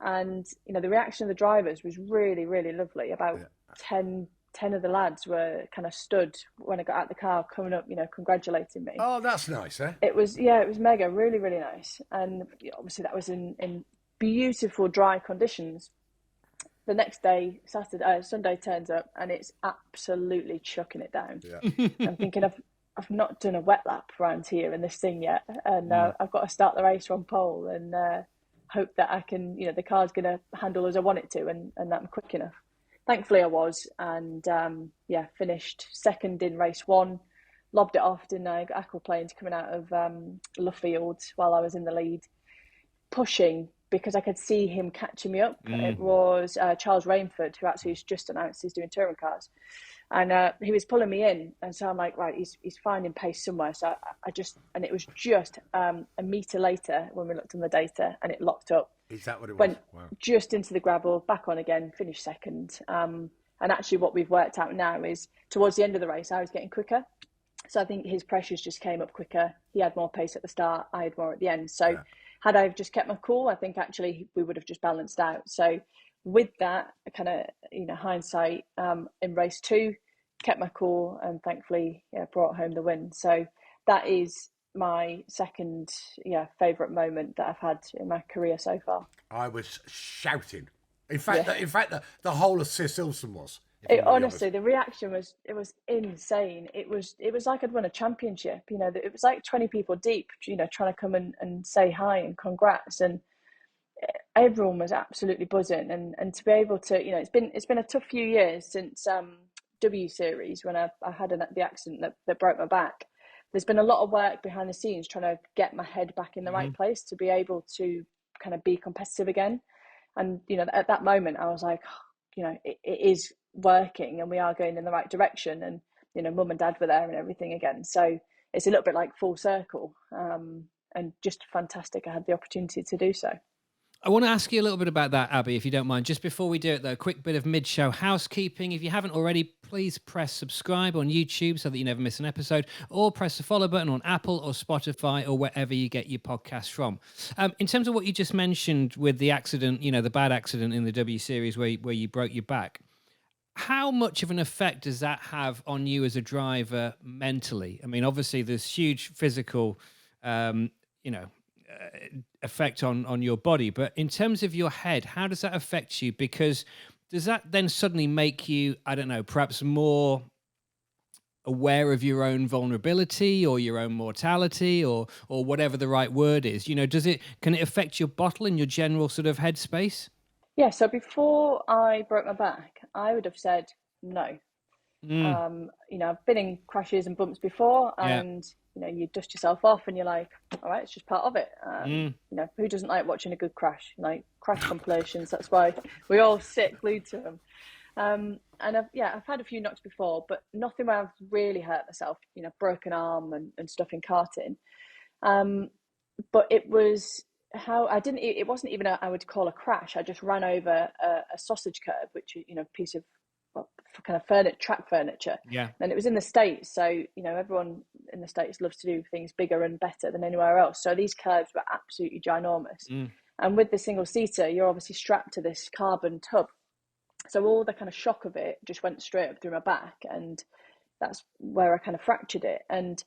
C: And the reaction of the drivers was really, really lovely. About 10 of the lads were kind of stood when I got out the car, coming up, congratulating me.
A: Oh, that's nice, eh?
C: It was mega, really, really nice. And obviously that was in beautiful dry conditions. The next day, Sunday turns up, and it's absolutely chucking it down. I'm thinking, I've not done a wet lap around here in this thing yet, and I've got to start the race on pole and hope that I can, the car's going to handle as I want it to, and that I'm quick enough. Thankfully, I was, and finished second in race one. Lobbed it off, didn't I? Got aquaplanes coming out of Luffield while I was in the lead, pushing because I could see him catching me up. It was Charles Rainford, who actually has just announced he's doing touring cars. And he was pulling me in. And so I'm like, right, he's finding pace somewhere. So and it was just a metre later when we looked on the data and it locked up.
A: Is that what it was?
C: Went
A: Wow.
C: just into the gravel, back on again, finished second. And actually what we've worked out now is towards the end of the race, I was getting quicker. So I think his pressures just came up quicker. He had more pace at the start. I had more at the end. So had I just kept my cool, I think actually we would have just balanced out. So with that kind of, hindsight, in race two, kept my cool and thankfully brought home the win. So that is my second favourite moment that I've had in my career so far.
A: I was shouting. In fact, the whole of Silverstone was.
C: Honestly, the reaction was insane. It was like I'd won a championship. It was like 20 people deep, trying to come and say hi and congrats, and everyone was absolutely buzzing. And to be able to, it's been a tough few years since W Series when I had the accident that broke my back. There's been a lot of work behind the scenes trying to get my head back in the right place to be able to kind of be competitive again. And at that moment, I was like, it is working and we are going in the right direction, and mum and dad were there and everything again, so it's a little bit like full circle, and just fantastic I had the opportunity to do so.
B: I want to ask you a little bit about that, Abbie, if you don't mind. Just before we do it, though, a quick bit of mid-show housekeeping. If you haven't already, please press subscribe on YouTube so that you never miss an episode, or press the follow button on Apple or Spotify or wherever you get your podcasts from. In terms of what you just mentioned with the accident, the bad accident in the W Series where you broke your back, how much of an effect does that have on you as a driver mentally? I mean, obviously, there's huge physical, effect on your body, but in terms of your head, how does that affect you? Because does that then suddenly make you, I don't know, perhaps more aware of your own vulnerability or your own mortality or whatever the right word is? Can it affect your bottle and your general sort of headspace?
C: Yeah, so before I broke my back, I would have said no. I've been in crashes and bumps before, and you dust yourself off and you're like, all right, it's just part of it. Who doesn't like watching a good crash? Like crash compilations, that's why we all sit glued to them. And I've had a few knocks before, but nothing where I've really hurt myself, broken arm and stuff in karting. But it was it wasn't even I would call a crash. I just ran over a sausage curb, which is, piece of kind of track furniture.
B: Yeah.
C: And it was in the States. So, everyone in the States loves to do things bigger and better than anywhere else. So these curbs were absolutely ginormous. And with the single seater, you're obviously strapped to this carbon tub. So all the kind of shock of it just went straight up through my back. And that's where I kind of fractured it. And,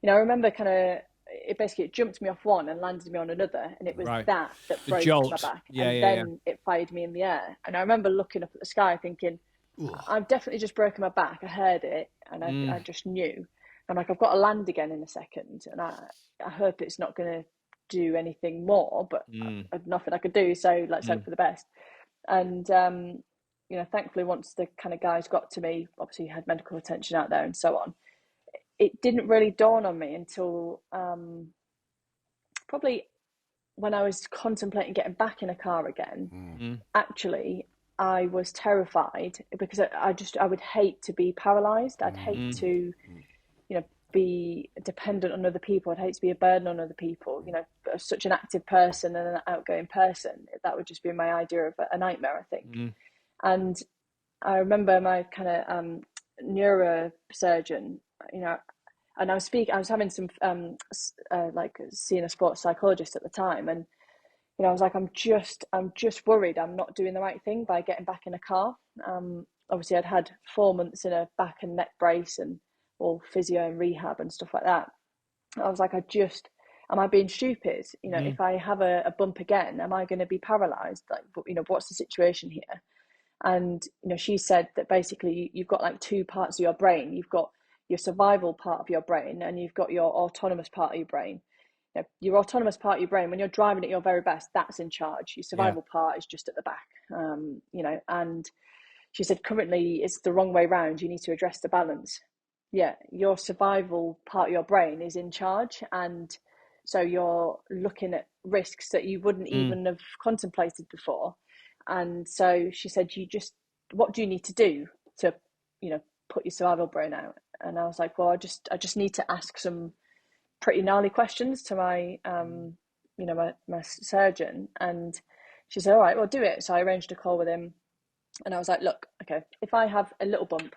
C: I remember it jumped me off one and landed me on another, and it was that broke my back. Then it fired me in the air. And I remember looking up at the sky thinking, I've definitely just broken my back. I heard it and I just knew. I'm like, I've got to land again in a second, and I hope it's not going to do anything more, but nothing I could do, so let's hope for the best. And thankfully once the kind of guys got to me, obviously had medical attention out there and so on, it didn't really dawn on me until probably when I was contemplating getting back in a car again. Actually, I was terrified because I would hate to be paralysed. I'd hate to, be dependent on other people. I'd hate to be a burden on other people. Such an active person and an outgoing person, that would just be my idea of a nightmare, I think. And I remember my kind of neurosurgeon, and I was having some seeing a sports psychologist at the time, and I was like, I'm just worried I'm not doing the right thing by getting back in a car. Obviously I'd had 4 months in a back and neck brace and all physio and rehab and stuff like that. I was like, am I being stupid? If I have a bump again, am I going to be paralysed? Like, what's the situation here? And, she said that basically you've got like two parts of your brain. You've got your survival part of your brain, and you've got your autonomous part of your brain. Your autonomous part of your brain, when you're driving at your very best, that's in charge. Your survival part is just at the back, and she said currently it's the wrong way round. You need to address the balance. Yeah, your survival part of your brain is in charge, and so you're looking at risks that you wouldn't even have contemplated before. And so she said, what do you need to do to, put your survival brain out? And I was like, well, I just need to ask some pretty gnarly questions to my my surgeon. And she said, all right, well, do it. So I arranged a call with him, and I was like, look, okay, if I have a little bump,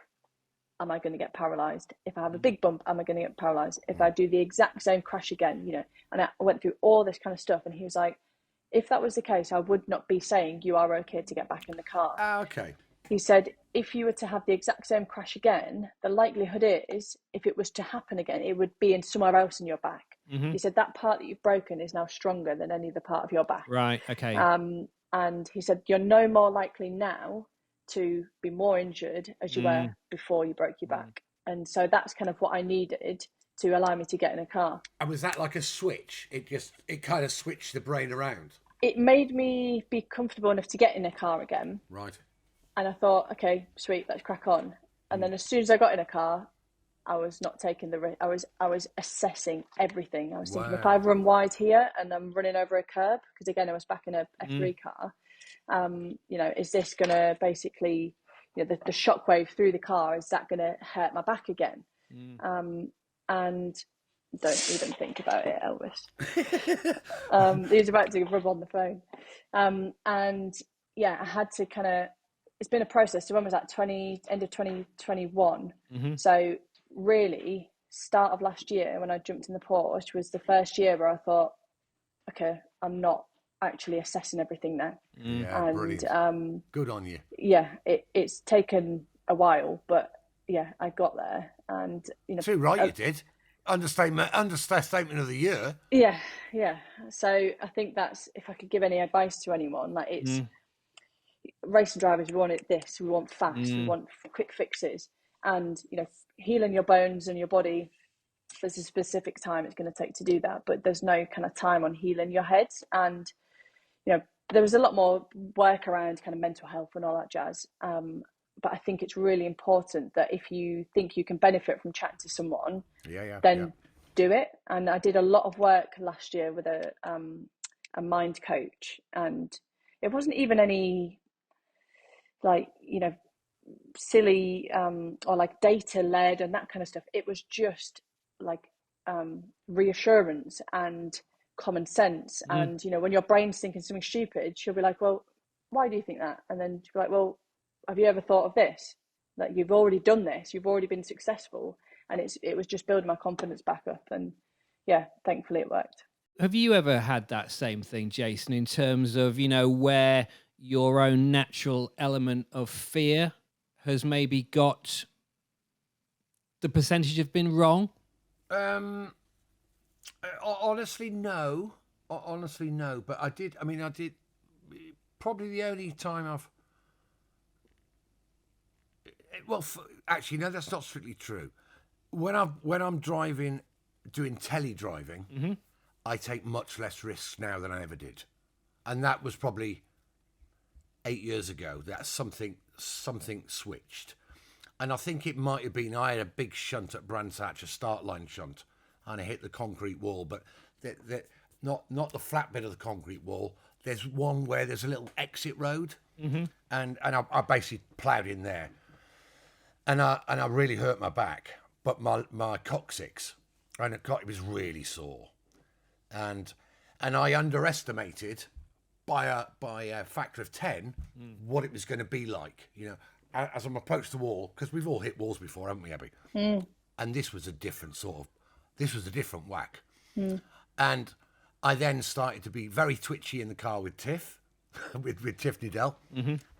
C: am I going to get paralyzed? If I have a big bump, am I going to get paralyzed? If I do the exact same crash again, and I went through all this kind of stuff. And he was like, if that was the case, I would not be saying you are okay to get back in the car.
A: Okay.
C: He said, if you were to have the exact same crash again, the likelihood is, if it was to happen again, it would be in somewhere else in your back. He said that part that you've broken is now stronger than any other part of your back.
B: Right. Okay.
C: And he said, you're no more likely now to be more injured as you were before you broke your back. And so that's kind of what I needed to allow me to get in a car.
A: And was that like a switch? It kind of switched the brain around?
C: It made me be comfortable enough to get in a car again.
A: Right.
C: And I thought, okay, sweet, let's crack on. And then as soon as I got in a car, I was not taking the risk. I was assessing everything. I was thinking, if I run wide here and I'm running over a curb, because again, I was back in a F3 car, is this going to basically, the shockwave through the car, is that going to hurt my back again? And don't even think about it, Elvis. He was about to rub on the phone. And yeah, I had to kind of, it's been a process. So when was that? End of 2021. So really, start of last year when I jumped in the Porsche was the first year where I thought, okay, I'm not actually assessing everything now.
A: Yeah,
C: and
A: brilliant. Good on you.
C: Yeah, it's taken a while, but yeah, I got there. And
A: too right, you did. Understatement of the year.
C: Yeah. So I think that's, if I could give any advice to anyone, like, it's racing drivers, we want we want fast, we want quick fixes, and healing your bones and your body, there's a specific time it's going to take to do that, but there's no kind of time on healing your head. And there was a lot more work around kind of mental health and all that jazz, but I think it's really important that if you think you can benefit from chatting to someone, then do it. And I did a lot of work last year with a mind coach, and it wasn't even any silly or like data led and that kind of stuff. It was just like reassurance and common sense. And when your brain's thinking something stupid, she'll be like, well, why do you think that? And then she'll be like, well, have you ever thought of this? That you've already done this, you've already been successful. And it was just building my confidence back up. And yeah, thankfully it worked.
B: Have you ever had that same thing, Jason, in terms of, where your own natural element of fear has maybe got the percentage have been wrong?
A: Honestly, no. But I did probably the only time actually, no, that's not strictly true. When I'm driving, doing tele-driving, I take much less risks now than I ever did. And that was probably 8 years ago. That something switched. And I think it might have been, I had a big shunt at Brands Hatch, a start line shunt, and I hit the concrete wall, but not the flat bit of the concrete wall. There's one where there's a little exit road, and I basically ploughed in there. And I really hurt my back, but my coccyx, and it was really sore, and I underestimated by a factor of 10 what it was going to be like, as I'm approached the wall, because we've all hit walls before, haven't we, Abbie? And this was a different whack, and I then started to be very twitchy in the car with Tiff, with Tiff Niddell,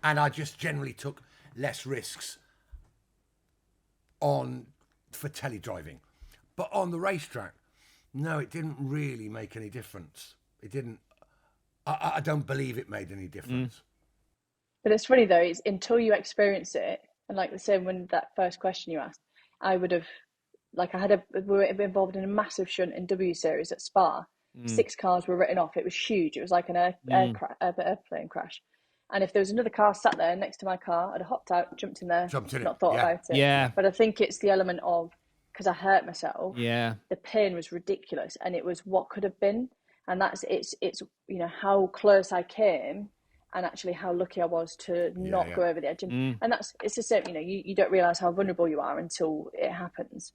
A: and I just generally took less risks for tele-driving. But on the racetrack, no, it didn't really make any difference. It didn't. I don't believe it made any difference.
C: But it's funny though, it's until you experience it, and like the same when that first question you asked, I would have like we were involved in a massive shunt in W Series at Spa. 6 cars were written off. It was huge. It was like an airplane crash. And if there was another car sat there next to my car, I'd have hopped out, jumped in there, not thought about it.
B: Yeah.
C: But I think it's the element of, because I hurt myself,
B: yeah,
C: the pain was ridiculous, and it was what could have been. And it's you know, how close I came, and actually how lucky I was to not go over the edge. And it's the same, you know, you don't realise how vulnerable you are until it happens.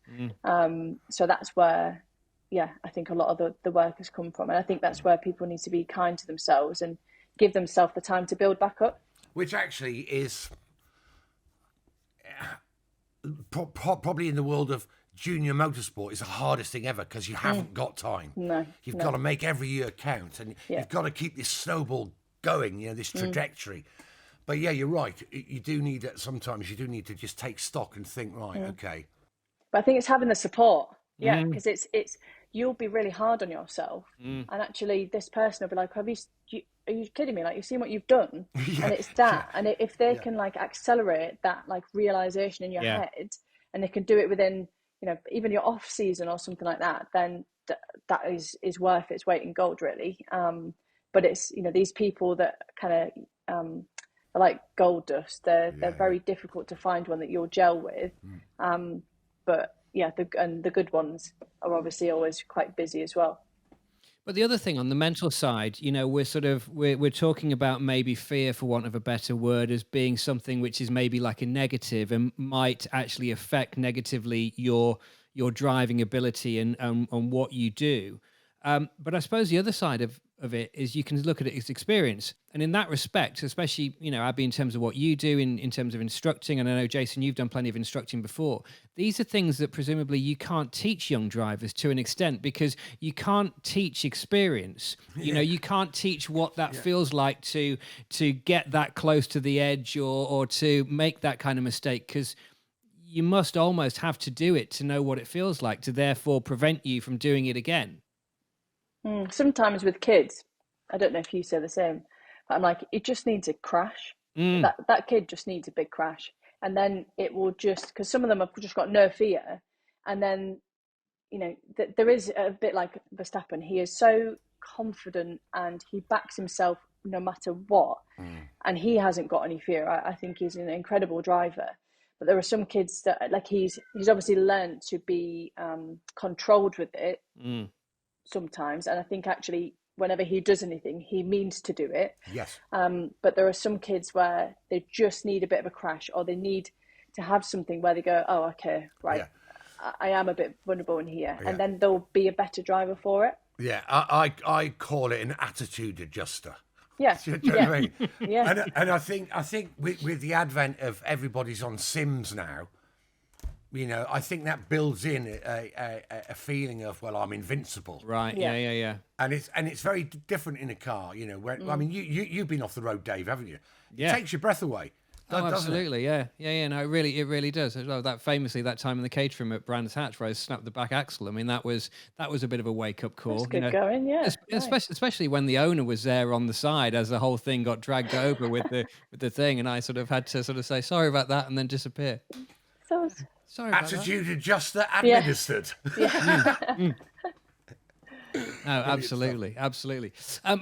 C: So that's where, I think a lot of the work has come from. And I think that's where people need to be kind to themselves and give themselves the time to build back up.
A: Which actually is probably in the world of junior motorsport is the hardest thing ever, because you haven't got time. You've got to make every year count, and you've got to keep this snowball going, you know, this trajectory. But yeah, you're right. You do need it. Sometimes you do need to just take stock and think, right, okay.
C: But I think it's having the support. Yeah, because it's you'll be really hard on yourself, and actually this person will be like, are you kidding me? Like, you've seen what you've done, and it's that. And if they can like accelerate that like realization in your head, and they can do it within, you know, even your off season or something like that, then that is worth its weight in gold, really. But it's, you know, these people that kind of are like gold dust. They're very difficult to find one that you'll gel with. But yeah, the good ones are obviously always quite busy as well.
B: But the other thing on the mental side, you know, we're talking about maybe fear, for want of a better word, as being something which is maybe like a negative and might actually affect negatively your driving ability and what you do. But I suppose the other side of it is you can look at it as experience. And in that respect, especially, you know, Abbie, in terms of what you do in terms of instructing, and I know, Jason, you've done plenty of instructing before, these are things that presumably you can't teach young drivers to an extent, because you can't teach experience. You know, you can't teach what that feels like to get that close to the edge or to make that kind of mistake, because you must almost have to do it to know what it feels like, to therefore prevent you from doing it again.
C: Sometimes with kids, I don't know if you say the same, but I'm like, it just needs a crash. That kid just needs a big crash, and then it will just, because some of them have just got no fear, and then, you know, there is a bit like Verstappen. He is so confident and he backs himself no matter what, and he hasn't got any fear. I think he's an incredible driver. But there are some kids that, like, he's obviously learned to be controlled with it. Sometimes, and I think actually whenever he does anything, he means to do it.
A: Yes.
C: But there are some kids where they just need a bit of a crash, or they need to have something where they go, oh, okay, right, I am a bit vulnerable in here, and then they'll be a better driver for it.
A: Yeah, I call it an attitude adjuster.
C: Yeah.
A: Do you know what I mean?
C: Yeah.
A: And I think with the advent of everybody's on Sims now, you know, I think that builds in a feeling of, well, I'm invincible.
B: Right. Yeah.
A: And it's very different in a car, you know. Where I mean, you've been off the road, Dave, haven't you?
B: Yeah.
A: It takes your breath away.
B: Absolutely. Yeah. No, it really does. Well, that famously, that time in the cage room at Brands Hatch where I snapped the back axle. I mean, that was a bit of a wake up call.
C: That's good going, yeah.
B: Especially when the owner was there on the side as the whole thing got dragged over with the thing, and I sort of had to sort of say sorry about that and then disappear.
C: So
B: sorry about
A: attitude adjuster administered.
B: No, absolutely.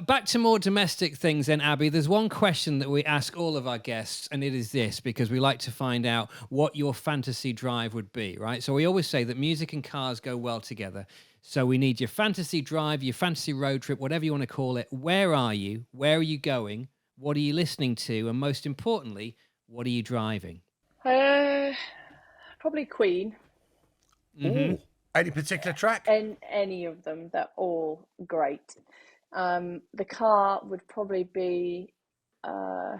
B: Back to more domestic things then, Abbie. There's one question that we ask all of our guests, and it is this, because we like to find out what your fantasy drive would be, right? So we always say that music and cars go well together. So we need your fantasy drive, your fantasy road trip, whatever you want to call it. Where are you? Where are you going? What are you listening to? And most importantly, what are you driving?
C: Probably Queen.
A: Any particular track?
C: And any of them, they're all great. The car would probably be, I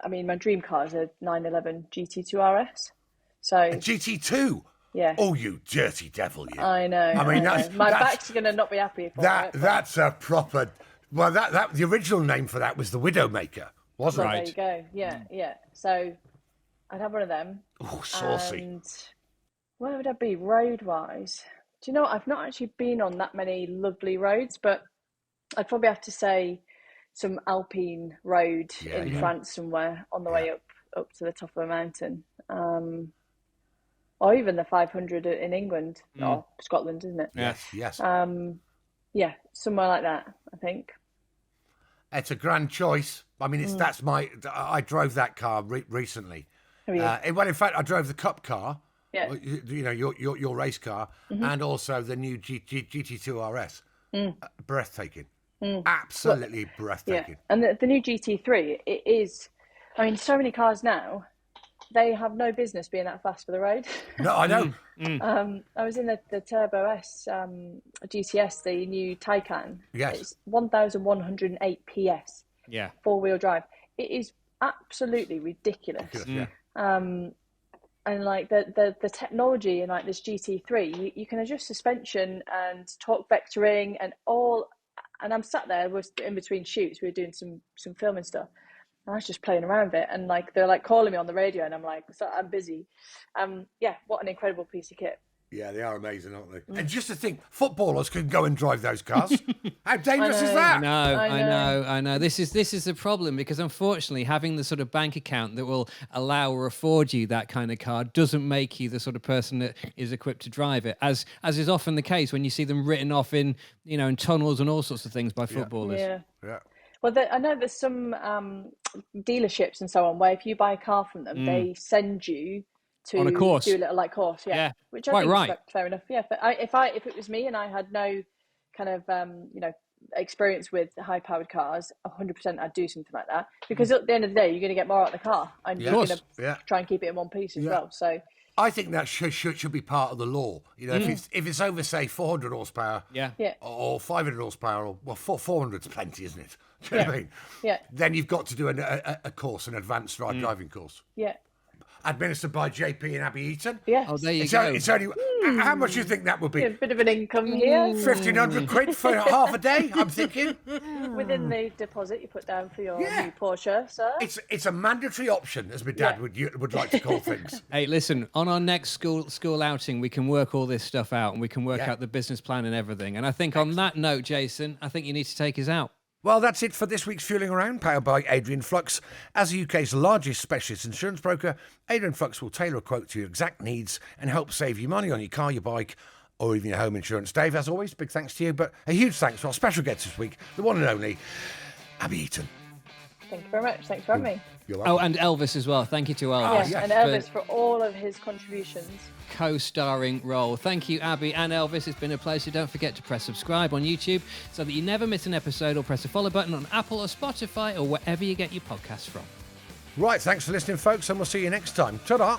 C: mean, my dream car is a 911 GT2 RS. So
A: a GT2?
C: Yeah.
A: Oh, you dirty devil, you.
C: I know.
A: I mean,
C: my back's going to not be happy for that.
A: That's a proper... Well, that the original name for that was the Widowmaker, wasn't
C: it?
A: There
C: you go. Yeah. So I'd have one of them.
A: Oh, saucy.
C: And where would I be road-wise? Do you know, I've not actually been on that many lovely roads, but I'd probably have to say some Alpine road in France somewhere on the way up to the top of a mountain. or even the 500 in England or Scotland, isn't it?
A: Yes.
C: Yeah, somewhere like that, I think.
A: It's a grand choice. I mean, I drove that car recently.
C: Oh, yeah.
A: Well, in fact, I drove the Cup car.
C: Yeah.
A: You know, your race car, and also the new GT2 RS. Breathtaking. Absolutely breathtaking.
C: Yeah. And the new GT3, it is. I mean, so many cars now, they have no business being that fast for the road.
A: No, I know.
C: I was in the Turbo S GTS, the new Taycan.
A: Yes.
C: It's 1,108 PS.
B: Yeah.
C: 4-wheel drive. It is absolutely ridiculous.
A: Yeah.
C: And like the technology in like this GT3, you can adjust suspension and torque vectoring and all. And I'm sat there, we're in between shoots, we were doing some filming stuff. And I was just playing around with it, and like they're like calling me on the radio, and I'm like, so I'm busy. Yeah, what an incredible piece of kit.
A: Yeah, they are amazing, aren't they? And just to think, footballers can go and drive those cars. How dangerous is that?
B: I know. This is the problem, because unfortunately, having the sort of bank account that will allow or afford you that kind of car doesn't make you the sort of person that is equipped to drive it, as is often the case when you see them written off in tunnels and all sorts of things by footballers.
C: Yeah. Well, I know there's some dealerships and so on where if you buy a car from them, they send you to
B: on a course.
C: Do a little like course, which I
B: quite
C: think
B: right.
C: is fair enough. Yeah, but if it was me and I had no kind of experience with high powered cars, 100% I'd do something like that, because at the end of the day, you're going to get more out of the car, and you're going to try and keep it in one piece as well. So
A: I think that should be part of the law. If it's over, say, 400 horsepower, or 500 horsepower, or 400's plenty, isn't it? Do you know what I mean?
C: Yeah.
A: Then you've got to do a course, an advanced driving course.
C: Yeah.
A: Administered by JP and Abbie Eaton.
C: Yeah.
B: Oh, there you go.
A: It's only how much do you think that would be?
C: A bit of an income here.
A: 1,500 quid for half a day, I'm thinking.
C: Within the deposit you put down for your new Porsche, sir.
A: It's a mandatory option, as my dad would like to call things.
B: Hey, listen, on our next school outing, we can work all this stuff out, and we can work out the business plan and everything. And I think on that note, Jason, I think you need to take us out.
A: Well, that's it for this week's Fueling Around, powered by Adrian Flux. As the UK's largest specialist insurance broker, Adrian Flux will tailor a quote to your exact needs and help save you money on your car, your bike, or even your home insurance. Dave, as always, big thanks to you, but a huge thanks to our special guest this week, the one and only Abbie Eaton.
C: Thank you very much. Thanks for having me.
A: You're welcome.
B: Oh, and Elvis as well. Thank you to Elvis.
C: And Elvis for all of his contributions.
B: Co-starring role. Thank you, Abbie and Elvis. It's been a pleasure. Don't forget to press subscribe on YouTube so that you never miss an episode, or press the follow button on Apple or Spotify or wherever you get your podcasts from.
A: Right, thanks for listening, folks, and we'll see you next time. Ta-da!